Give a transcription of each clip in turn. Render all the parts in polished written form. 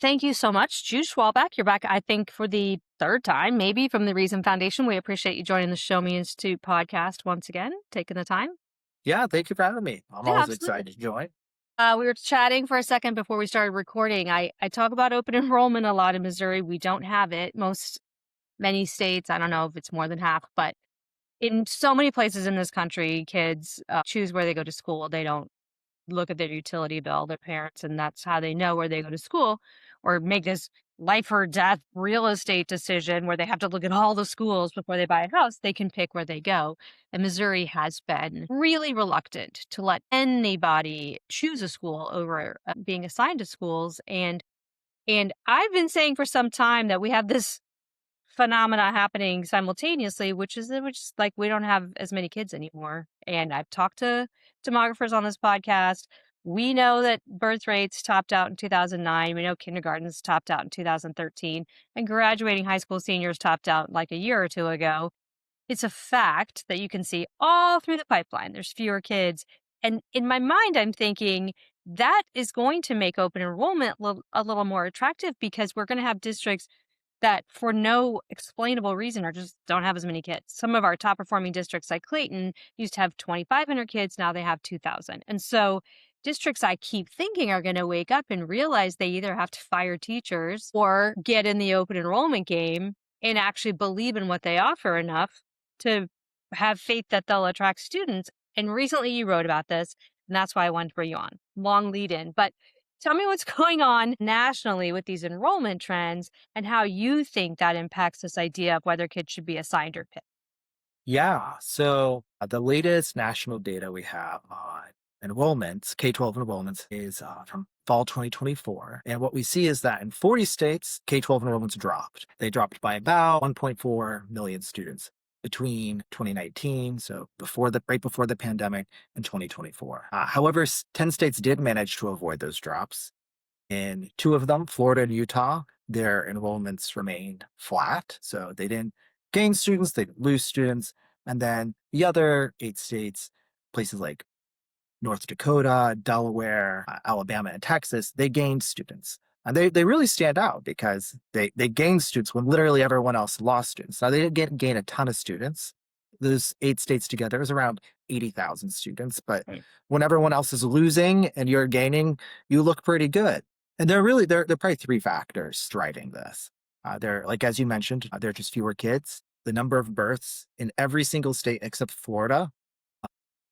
Thank you so much, Jude Schwalbach. You're back, I think, for the third time, maybe from the Reason Foundation. We appreciate you joining the Show Me Institute podcast once again, taking the time. Yeah, thank you for having me. I'm Yeah, always excited absolutely. to join. We were chatting for a second before we started recording. I talk about open enrollment a lot in Missouri. We don't have it. Many states, I don't know if it's more than half, but in so many places in this country, kids choose where they go to school. They don't look at their utility bill, their parents, and that's how they know where they go to school or make this life or death real estate decision where they have to look at all the schools before they buy a house. They can pick where they go. And Missouri has been really reluctant to let anybody choose a school over being assigned to schools. And I've been saying for some time that we have this phenomena happening simultaneously, which is like we don't have as many kids anymore. And I've talked to demographers on this podcast. We know that birth rates topped out in 2009. We know kindergartens topped out in 2013, and graduating high school seniors topped out like a year or two ago. It's a fact that you can see all through the pipeline. There's fewer kids. And in my mind, I'm thinking that is going to make open enrollment a little more attractive because we're going to have districts that for no explainable reason or just don't have as many kids. Some of our top performing districts like Clayton used to have 2,500 kids. Now they have 2,000. And so districts I keep thinking are going to wake up and realize they either have to fire teachers or get in the open enrollment game and actually believe in what they offer enough to have faith that they'll attract students. And recently you wrote about this, and that's why I wanted to bring you on. Long lead in. But tell me what's going on nationally with these enrollment trends and how you think that impacts this idea of whether kids should be assigned or picked. Yeah, the latest national data we have on enrollments, K-12 enrollments, is from fall 2024. And what we see is that in 40 states, K-12 enrollments dropped. They dropped by about 1.4 million students between 2019, so right before the pandemic, and 2024. However, 10 states did manage to avoid those drops. In two of them, Florida and Utah, their enrollments remained flat. So they didn't gain students, they didn't lose students. And then the other 8 states, places like North Dakota, Delaware, Alabama, and Texas, they gained students. And they really stand out because they gained students when literally everyone else lost students. Now, they didn't gain a ton of students. Those 8 states together is around 80,000 students. But Right. when everyone else is losing and you're gaining, you look pretty good. And they're probably three factors driving this. They're like, as you mentioned, there are just fewer kids. The number of births in every single state except Florida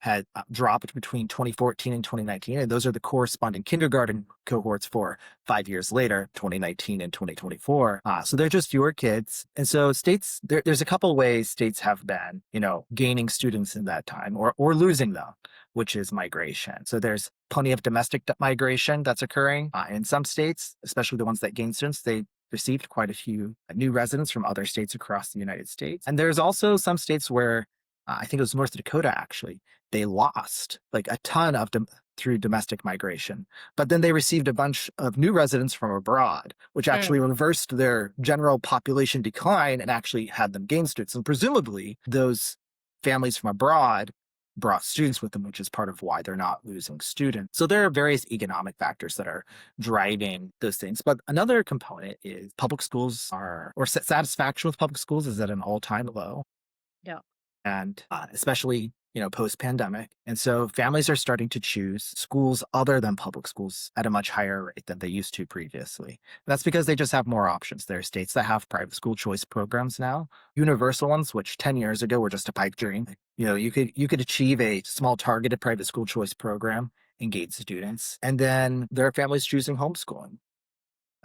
had dropped between 2014 and 2019. And those are the corresponding kindergarten cohorts for 5 years later, 2019 and 2024. So they're just fewer kids. And so there's a couple ways states have been, gaining students in that time or losing them, which is migration. So there's plenty of domestic migration that's occurring in some states, especially the ones that gain students. They received quite a few new residents from other states across the United States. And there's also some states where I think it was North Dakota, actually, they lost like a ton through domestic migration, but then they received a bunch of new residents from abroad, which Mm. actually reversed their general population decline and actually had them gain students. And presumably those families from abroad brought students with them, which is part of why they're not losing students. So there are various economic factors that are driving those things. But another component is public schools or satisfaction with public schools is at an all-time low. Yeah. And especially post-pandemic. And so families are starting to choose schools other than public schools at a much higher rate than they used to previously. That's because they just have more options. There are states that have private school choice programs now, universal ones, which 10 years ago were just a pipe dream. You could achieve a small targeted private school choice program, engage students, and then there are families choosing homeschooling.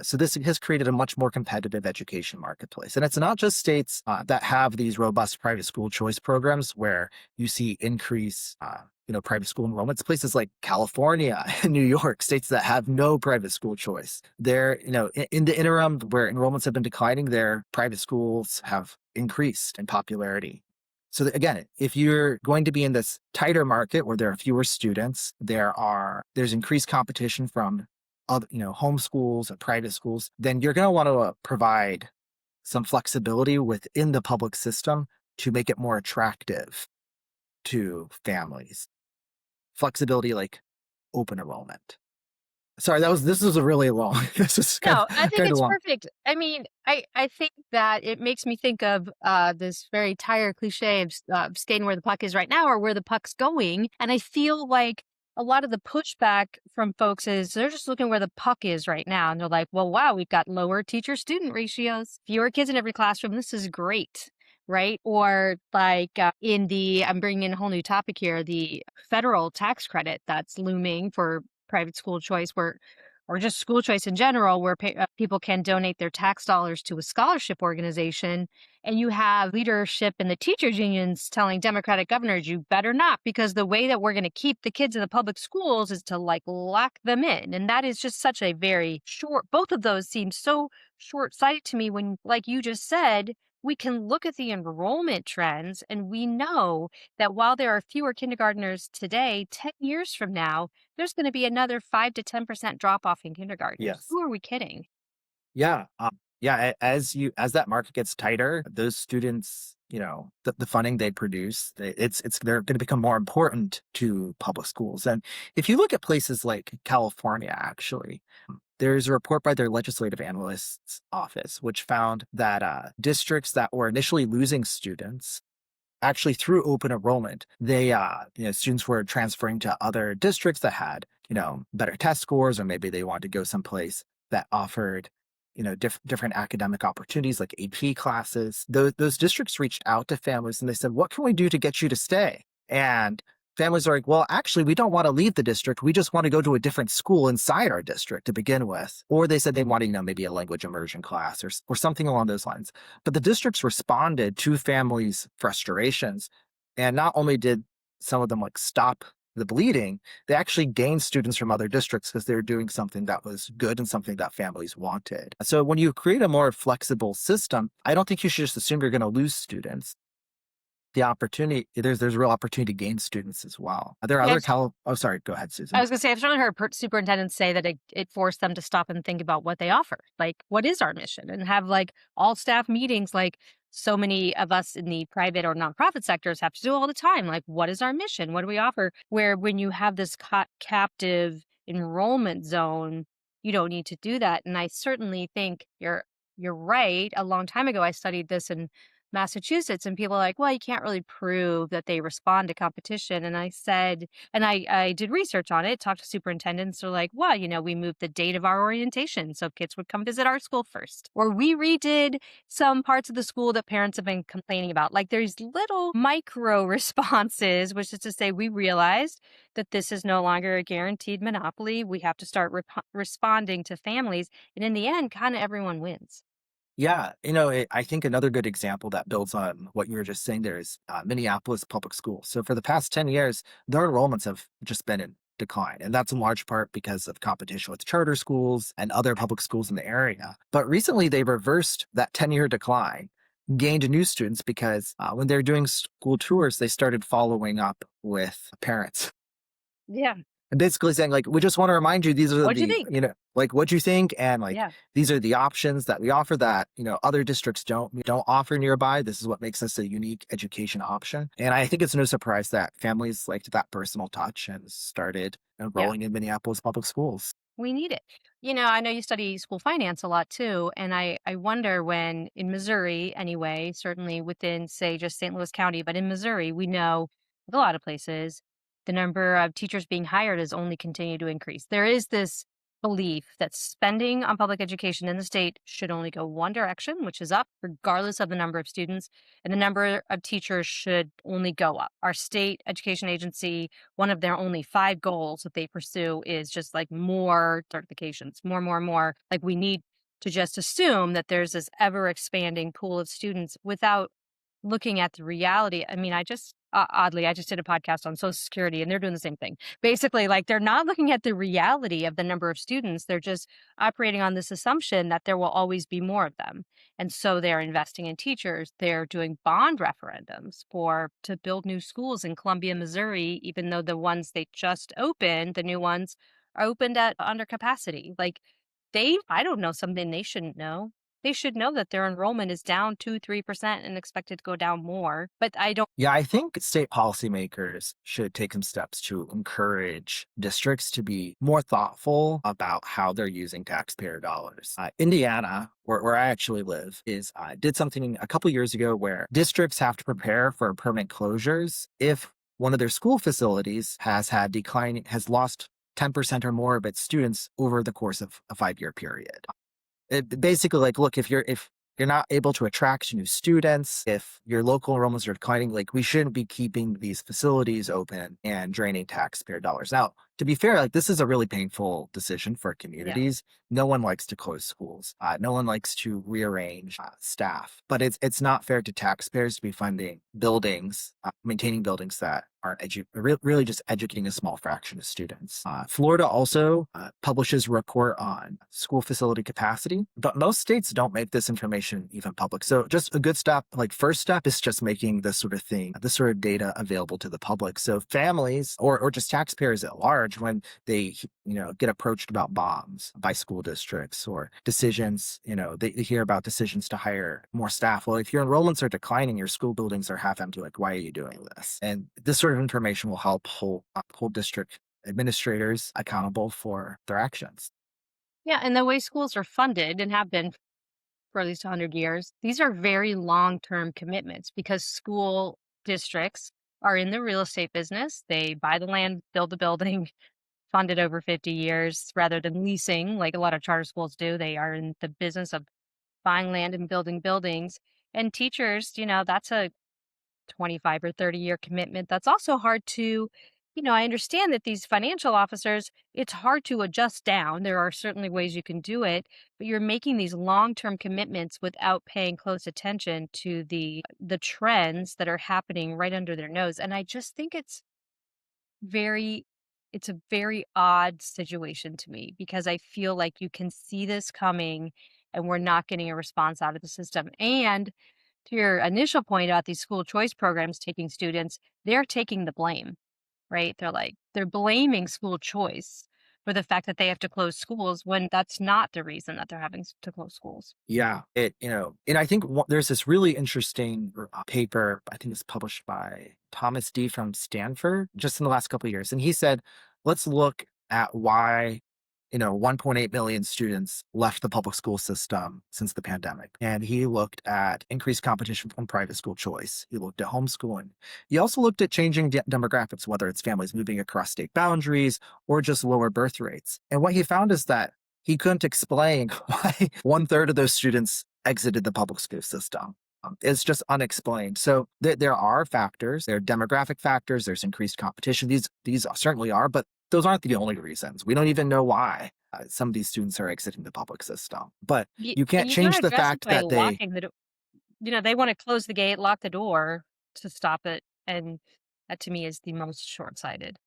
So this has created a much more competitive education marketplace. And it's not just states that have these robust private school choice programs where you see private school enrollments. Places like California and New York, states that have no private school choice. They're, in the interim where enrollments have been declining, their private schools have increased in popularity. So again, if you're going to be in this tighter market where there are fewer students, there's increased competition from other, homeschools and private schools, then you're going to want to provide some flexibility within the public system to make it more attractive to families. Flexibility like open enrollment. Sorry, this was a really long. This is kind No, I of think kind of it's long. perfect. I mean, I think that it makes me think of this very tired cliche of skating where the puck is right now or where the puck's going. And I feel like a lot of the pushback from folks is they're just looking where the puck is right now. And they're like, well, wow, we've got lower teacher student ratios, fewer kids in every classroom. This is great. Right. Or like I'm bringing in a whole new topic here, the federal tax credit that's looming for private school choice, where or just school choice in general, where people can donate their tax dollars to a scholarship organization. And you have leadership in the teachers' unions telling Democratic governors, you better not, because the way that we're going to keep the kids in the public schools is to like lock them in. And that is just such a very short, both of those seem so short sighted to me when, like you just said, we can look at the enrollment trends and we know that while there are fewer kindergartners today, 10 years from now, there's gonna be another 5 to 10% drop off in kindergartners. Yes. Who are we kidding? Yeah. Yeah. As that market gets tighter, those students, the funding they produce, they're going to become more important to public schools. And if you look at places like California, actually, there's a report by their legislative analyst's office, which found that districts that were initially losing students actually through open enrollment, students were transferring to other districts that had, better test scores, or maybe they wanted to go someplace that offered, different academic opportunities like AP classes. Those districts reached out to families and they said, what can we do to get you to stay? And families are like, well, actually, we don't want to leave the district. We just want to go to a different school inside our district to begin with. Or they said they wanted, maybe a language immersion class or something along those lines. But the districts responded to families' frustrations. And not only did some of them like stop the bleeding, they actually gained students from other districts because they were doing something that was good and something that families wanted. So when you create a more flexible system, I don't think you should just assume you're going to lose students. There's real opportunity to gain students as well. Are there Yeah, other oh, sorry, go ahead, I Susan. was gonna say, I've certainly heard superintendents say that it forced them to stop and think about what they offer. Like, what is our mission? And have like all staff meetings, like so many of us in the private or nonprofit sectors have to do all the time. Like, what is our mission? What do we offer? Where when you have this captive enrollment zone, you don't need to do that. And I certainly think you're right. A long time ago, I studied this in Massachusetts, and people are like, well, you can't really prove that they respond to competition. And I said, and I did research on it, talked to superintendents. They're like, well, we moved the date of our orientation so kids would come visit our school first. Or we redid some parts of the school that parents have been complaining about. Like there's little micro responses, which is to say, we realized that this is no longer a guaranteed monopoly. We have to start responding to families. And in the end, kind of everyone wins. Yeah, I think another good example that builds on what you were just saying there is Minneapolis public schools. So for the past 10 years, their enrollments have just been in decline. And that's in large part because of competition with charter schools and other public schools in the area. But recently, they reversed that 10-year decline, gained new students because when they're doing school tours, they started following up with parents Yeah. and basically saying, like, we just want to remind you, these are What'd you the, think? like, what you think, and like, Yeah. these are the options that we offer that, other districts don't offer nearby. This is what makes us a unique education option. And I think it's no surprise that families liked that personal touch and started Yeah. enrolling in Minneapolis public schools. We need it. I know you study school finance a lot too, and I wonder when in Missouri anyway, certainly within say just St. Louis County, but in Missouri, we know with a lot of places, the number of teachers being hired has only continued to increase. There is this belief that spending on public education in the state should only go one direction, which is up, regardless of the number of students, and the number of teachers should only go up. Our state education agency, one of their only 5 goals that they pursue is just like more certifications, more. Like we need to just assume that there's this ever expanding pool of students without looking at the reality. I mean, oddly, I just did a podcast on Social Security and they're doing the same thing. Basically, like they're not looking at the reality of the number of students. They're just operating on this assumption that there will always be more of them. And so they're investing in teachers. They're doing bond referendums to build new schools in Columbia, Missouri, even though the ones they just opened, the new ones, are opened at under capacity. Like I don't know something they shouldn't know. they should know that their enrollment is down 2, 3% and expected to go down more. But I don't. Yeah, I think state policymakers should take some steps to encourage districts to be more thoughtful about how they're using taxpayer dollars. Indiana, where I actually live, is did something a couple years ago where districts have to prepare for permanent closures if one of their school facilities has lost 10% or more of its students over the course of a 5-year period. It basically, like, look, if you're not able to attract new students, if your local enrollments are declining, like, we shouldn't be keeping these facilities open and draining taxpayer dollars. Now, to be fair, like, this is a really painful decision for Yeah. communities. No one likes to close schools. No one likes to rearrange staff, but it's not fair to taxpayers to be funding buildings, maintaining buildings that aren't really just educating a small fraction of students. Florida also publishes a report on school facility capacity, but most states don't make this information even public. So just a good step, like first step is just making this sort of data available to the public. So families or just taxpayers at large, when they, get approached about bombs by school districts or decisions, they hear about decisions to hire more staff. Well, if your enrollments are declining, your school buildings are half empty, like, why are you doing this? And this sort of information will help hold district administrators accountable for their actions. Yeah, and the way schools are funded and have been for at least 100 years, these are very long-term commitments because school districts are in the real estate business. They buy the land, build the building, fund it over 50 years rather than leasing like a lot of charter schools do. They are in the business of buying land and building buildings. And teachers, that's a 25 or 30-year commitment. That's also hard to, I understand that these financial officers, it's hard to adjust down. There are certainly ways you can do it, but you're making these long-term commitments without paying close attention to the trends that are happening right under their nose. And I just think very it's a very odd situation to me because I feel like you can see this coming and we're not getting a response out of the system. And to your initial point about these school choice programs taking students, they're taking the blame, right? They're blaming school choice for the fact that they have to close schools when that's not the reason that they're having to close schools. Yeah, and I think there's this really interesting paper. I think it's published by Thomas D from Stanford just in the last couple of years, and he said, let's look at why 1.8 million students left the public school system since the pandemic. And he looked at increased competition from private school choice. He looked at homeschooling. He also looked at changing demographics, whether it's families moving across state boundaries or just lower birth rates. And what he found is that he couldn't explain why one-third of those students exited the public school system. It's just unexplained. So there are factors, there are demographic factors, there's increased competition. These certainly are, but those aren't the only reasons. We don't even know why some of these students are exiting the public system. But you And can't you got to change the address it fact by that they, locking the door. They want to close the gate, lock the door to stop it. And that to me is the most short sighted.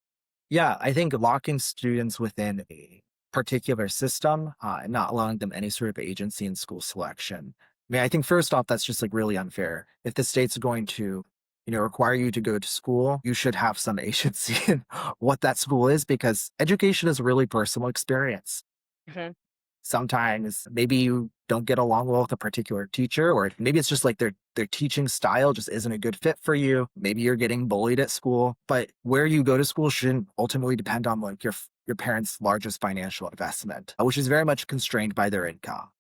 yeah, I think locking students within a particular system and not allowing them any sort of agency in school selection. I mean, I think first off, that's just like really unfair. If the state's going to, require you to go to school, you should have some agency in what that school is because education is a really personal experience. Mhm. Sometimes maybe you don't get along well with a particular teacher, or maybe it's just like their teaching style just isn't a good fit for you. Maybe you're getting bullied at school, but where you go to school shouldn't ultimately depend on like your parents' largest financial investment, which is very much constrained by their income.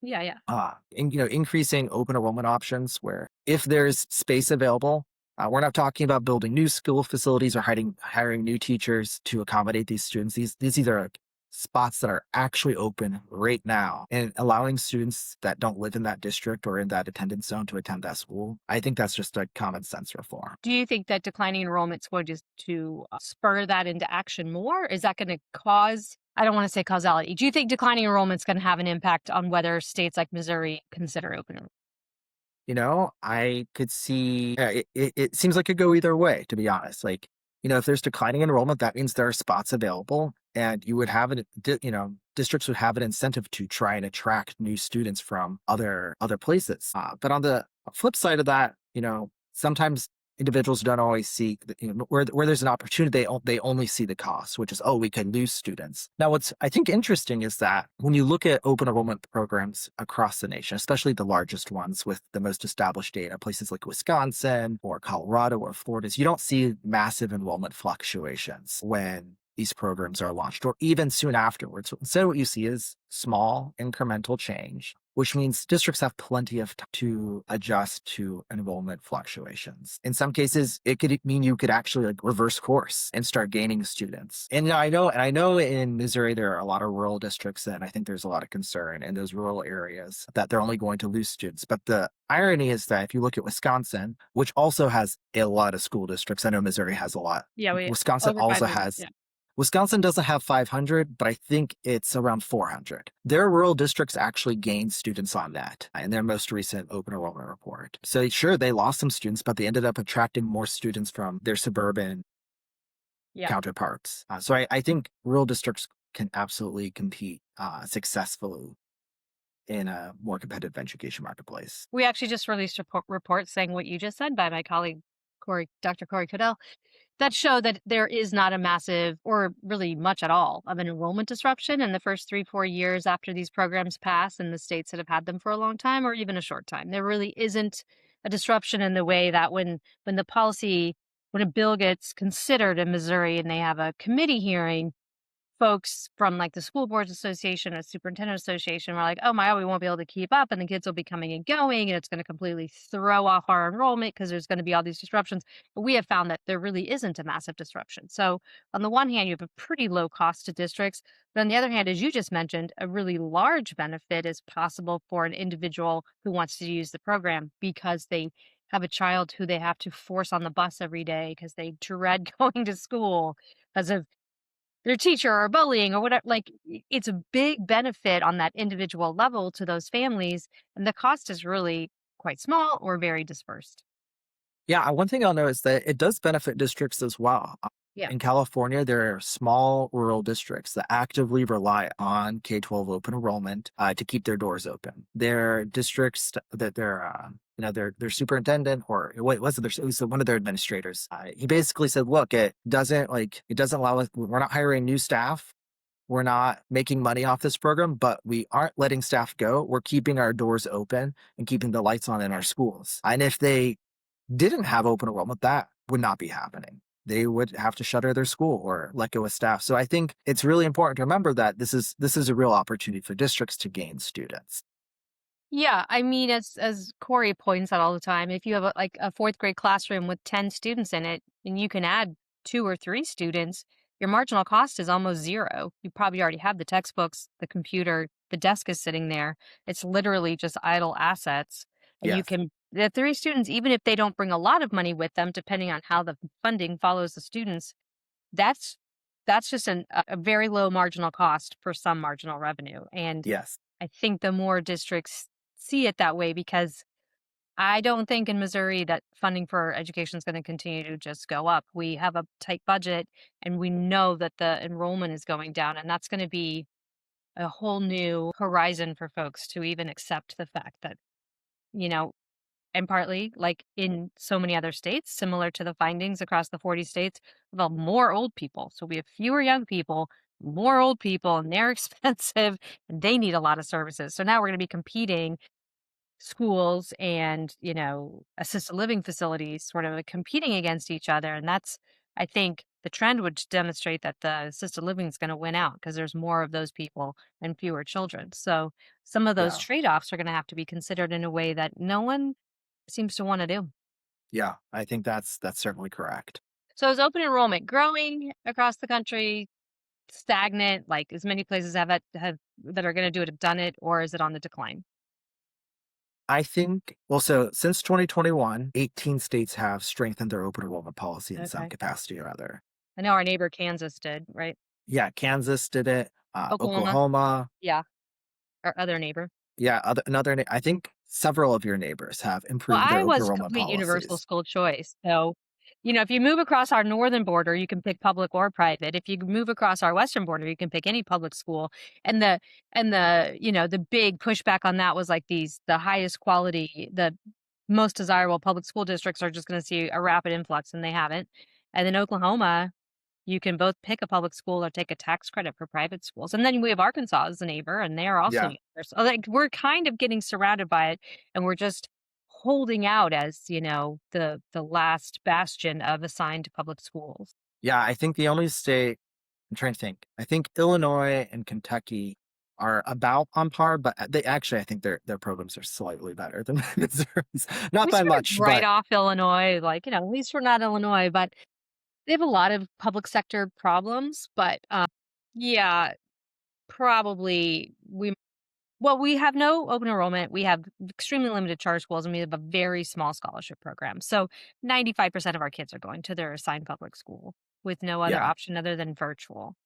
Yeah, yeah. And increasing open enrollment options where if there's space available, we're not talking about building new school facilities or hiring new teachers to accommodate these students. These are like spots that are actually open right now and allowing students that don't live in that district or in that attendance zone to attend that school. I think that's just a common sense reform. Do you think that declining enrollment's going to spur that into action more? Is that going to cause, I don't want to say causality. Do you think declining enrollment's going to have an impact on whether states like Missouri consider open enrollment? I could see it seems like it could go either way, to be honest. Like, if there's declining enrollment, that means there are spots available and you would have it, districts would have an incentive to try and attract new students from other places. But on the flip side of that, sometimes individuals don't always see, where there's an opportunity, they only see the cost, which is, oh, we can lose students. Now, what's I think interesting is that when you look at open enrollment programs across the nation, especially the largest ones with the most established data, places like Wisconsin or Colorado or Florida, you don't see massive enrollment fluctuations when these programs are launched or even soon afterwards. Instead, what you see is small incremental change, which means districts have plenty of time to adjust to enrollment fluctuations. In some cases, it could mean you could actually like reverse course and start gaining students. And I know in Missouri there are a lot of rural districts, and I think there's a lot of concern in those rural areas that they're only going to lose students. But the irony is that if you look at Wisconsin, which also has a lot of school districts, I know Missouri has a lot. Yeah, we Wisconsin over also 500. has Yeah. Wisconsin doesn't have 500, but I think it's around 400. Their rural districts actually gained students on that in their most recent open enrollment report. So sure, they lost some students, but they ended up attracting more students from their suburban Yeah. counterparts. So I think rural districts can absolutely compete successfully in a more competitive education marketplace. We actually just released a report saying what you just said by my colleague, Dr. Corey Cadell, that show that there is not a massive or really much at all of an enrollment disruption in the first 3, 4 years after these programs pass in the states that have had them for a long time or even a short time. There really isn't a disruption in the way that when a bill gets considered in Missouri and they have a committee hearing, folks from like the school boards association or superintendent association were like, oh my god, we won't be able to keep up and the kids will be coming and going and it's going to completely throw off our enrollment because there's going to be all these disruptions. But we have found that there really isn't a massive disruption. So on the one hand, you have a pretty low cost to districts, but on the other hand, as you just mentioned, a really large benefit is possible for an individual who wants to use the program because they have a child who they have to force on the bus every day because they dread going to school because of their teacher or bullying or whatever. Like, it's a big benefit on that individual level to those families, and the cost is really quite small or very dispersed. Yeah, one thing I'll know is that it does benefit districts as well. Yeah. In California, there are small rural districts that actively rely on K-12 open enrollment to keep their doors open. There are districts that their superintendent or what was it? It was one of their administrators. He basically said, "Look, it doesn't allow us. We're not hiring new staff. We're not making money off this program, but we aren't letting staff go. We're keeping our doors open and keeping the lights on in our schools. And if they didn't have open enrollment, that would not be happening. They would have to shutter their school or let go of staff. So I think it's really important to remember that this is a real opportunity for districts to gain students. Yeah, I mean, as Corey points out all the time, if you have a fourth grade classroom with 10 students in it, and you can add 2 or 3 students, your marginal cost is almost zero. You probably already have the textbooks, the computer, the desk is sitting there. It's literally just idle assets, and you Yes. can the 3 students, even if they don't bring a lot of money with them, depending on how the funding follows the students, that's that's just a very low marginal cost for some marginal revenue. And Yes. I think the more districts see it that way, because I don't think in Missouri that funding for education is going to continue to just go up. We have a tight budget and we know that the enrollment is going down, and that's going to be a whole new horizon for folks to even accept the fact that, you know, and partly like in so many other states, similar to the findings across the 40 states, about more old people. So we have fewer young people, more old people, and they're expensive and they need a lot of services. So now we're going to be competing schools and, assisted living facilities sort of competing against each other. And that's, I think, the trend would demonstrate that the assisted living is going to win out because there's more of those people and fewer children. So some of those Yeah. trade offs are going to have to be considered in a way that no one seems to want to do. Yeah. I think that's certainly correct. So is open enrollment growing across the country, stagnant, like as many places have that are going to do it have done it, or is it on the decline? I think, well, so since 2021, 18 states have strengthened their open enrollment policy in some Okay. capacity or other. I know our neighbor Kansas did, right? Yeah, Kansas did it, Oklahoma, Oklahoma. yeah, our other neighbor. Yeah, I think several of your neighbors have Well, improved their I open was enrollment complete universal policies. school choice. So, if you move across our northern border, you can pick public or private. If you move across our western border, you can pick any public school. And the big pushback on that was like the highest quality, most desirable public school districts are just gonna see a rapid influx, and they haven't. And in Oklahoma, you can both pick a public school or take a tax credit for private schools. And then we have Arkansas as a neighbor, and they are also Yeah. universal. So, like, we're kind of getting surrounded by it, and we're just holding out as, the last bastion of assigned public schools. Yeah, I think the only state I'm trying to think. I think Illinois and Kentucky are about on par, but they actually I think their programs are slightly better than Missouri's. Not We by sort of much, write but off Illinois, like, at least we're not Illinois, but they have a lot of public sector problems. But yeah, probably we have no open enrollment. We have extremely limited charter schools, and we have a very small scholarship program. So 95% of our kids are going to their assigned public school with no other yeah. option other than virtual.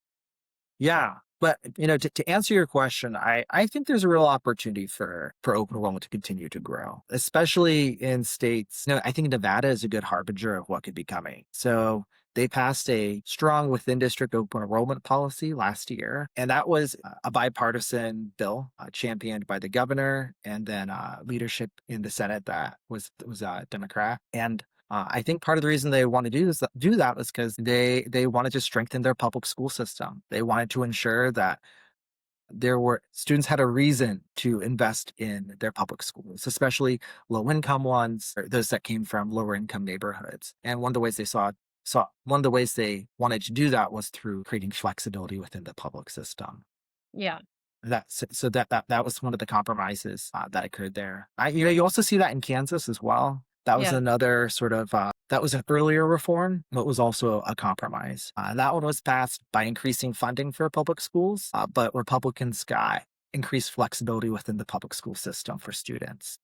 Yeah. But to answer your question, I think there's a real opportunity for open enrollment to continue to grow, especially in states. I think Nevada is a good harbinger of what could be coming. So they passed a strong within district open enrollment policy last year, and that was a bipartisan bill championed by the governor and then leadership in the Senate that was Democrat. And I think part of the reason they want to do that is because they wanted to strengthen their public school system. They wanted to ensure that there were students had a reason to invest in their public schools, especially low income ones, or those that came from lower income neighborhoods. And one of the ways one of the ways they wanted to do that was through creating flexibility within the public system. Yeah. That was one of the compromises that occurred there. You also see that in Kansas as well. That was Yeah. another sort of that was an earlier reform, but was also a compromise. That one was passed by increasing funding for public schools, but Republicans got increased flexibility within the public school system for students.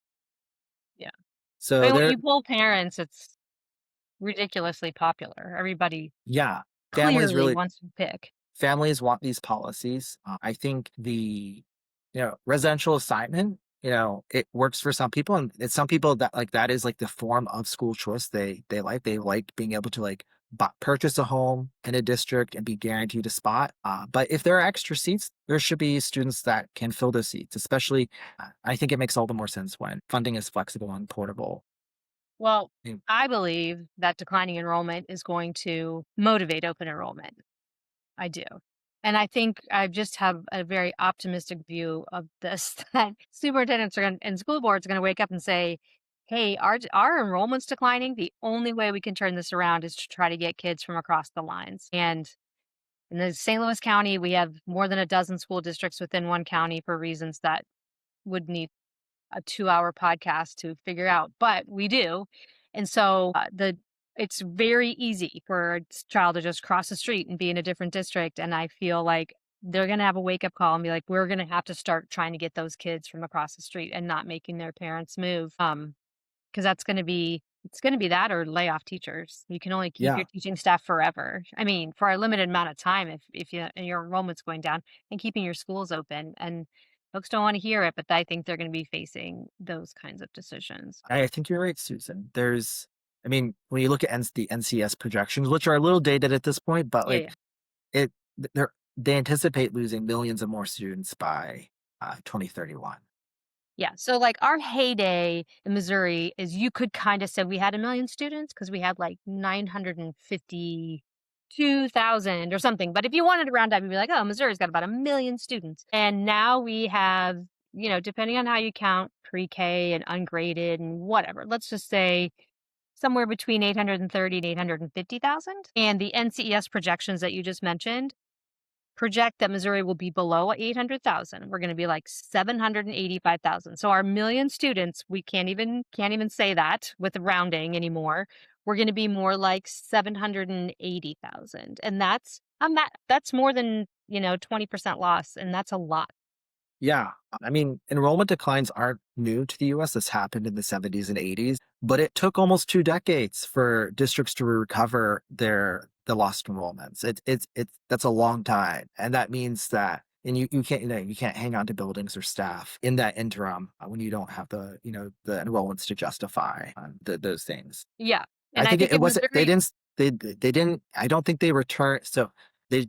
Yeah. I So mean, when there, you poll parents, it's ridiculously popular. Everybody yeah, families clearly really wants to pick. families want these policies. I think the residential assignment, it works for some people, and it's some people that like that is like the form of school choice they like being able to like purchase a home in a district and be guaranteed a spot. But if there are extra seats, there should be students that can fill those seats. Especially, I think it makes all the more sense when funding is flexible and portable. Well, Mm. I believe that declining enrollment is going to motivate open enrollment. I do. And I think I just have a very optimistic view of this that superintendents are going and school boards are going to wake up and say, "Hey, our enrollment's declining. The only way we can turn this around is to try to get kids from across the lines." And in the St. Louis County, we have more than a dozen school districts within one county for reasons that would need a 2-hour podcast to figure out, but we do. And so the it's very easy for a child to just cross the street and be in a different district. And I feel like they're going to have a wake up call and be like, we're going to have to start trying to get those kids from across the street and not making their parents move. Because it's going to be that or lay off teachers. You can only keep Yeah, your teaching staff forever. I mean, for a limited amount of time, if your enrollment's going down and keeping your schools open. And folks don't want to hear it, but I think they're going to be facing those kinds of decisions. I think you're right, Susan. I mean, when you look at the NCS projections, which are a little dated at this point, but Yeah, yeah. like it, they anticipate losing millions of more students by 2031. Yeah. So like our heyday in Missouri is you could kind of say we had 1 million students because we had like 952,000 or something. But if you wanted to round up, you'd be like, oh, Missouri's got about 1 million students. And now we have, depending on how you count pre-K and ungraded and whatever, let's just say somewhere between 830 and 850,000. And the NCES projections that you just mentioned project that Missouri will be below 800,000. We're going to be like 785,000. So our 1 million students, we can't even say that with the rounding anymore. We're going to be more like 780,000. And that's more than, 20% loss, and that's a lot. Yeah. I mean, enrollment declines aren't new to the US. This happened in the 70s and 80s, but it took almost 2 decades for districts to recover the lost enrollments. That's a long time. And that means that and you can't you can't hang on to buildings or staff in that interim when you don't have the enrollments to justify those things. Yeah. I And I think think it in wasn't Missouri, they didn't I don't think they returned so they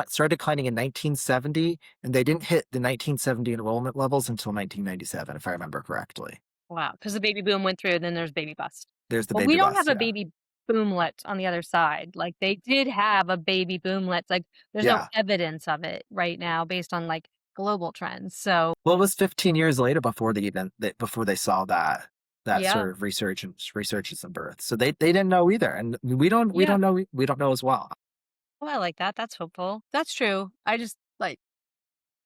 started declining in 1970, and they didn't hit the 1970 enrollment levels until 1997, if I remember correctly. Wow, because the baby boom went through, and then there's baby bust. There's the Well, we baby don't have bust, a yeah. baby boomlet on the other side. Like, they did have a baby boomlet, like, there's no Yeah. evidence of it right now based on, like, global trends, so Well, it was 15 years later before before they saw that yeah, sort of resurgence in birth. So they didn't know either, and we yeah. don't know we don't know as well. Oh, I like that, that's hopeful. That's true. I just, like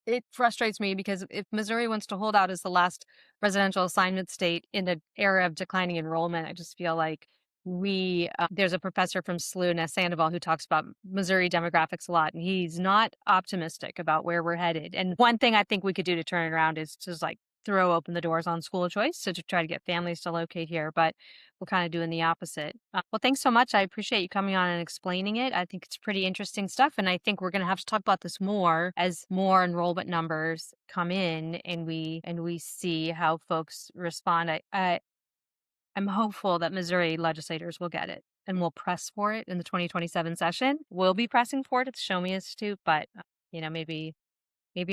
it frustrates me because if Missouri wants to hold out as the last residential assignment state in the era of declining enrollment, I just feel like there's a professor from SLU, Ness Sandoval, who talks about Missouri demographics a lot, and he's not optimistic about where we're headed. And one thing I think we could do to turn it around is just like throw open the doors on school of choice to try to get families to locate here. But we're kind of doing the opposite. Well, thanks so much. I appreciate you coming on and explaining it. I think it's pretty interesting stuff. And I think we're going to have to talk about this more as more enrollment numbers come in and we see how folks respond. I'm hopeful that Missouri legislators will get it and will press for it in the 2027 session. We'll be pressing for it at the Show Me Institute, but maybe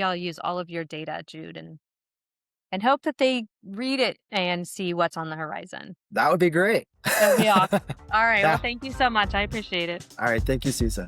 I'll use all of your data, Jude, and hope that they read it and see what's on the horizon. That would be great. That would be awesome. All right. Well, Yeah. thank you so much. I appreciate it. All right. Thank you, Susan.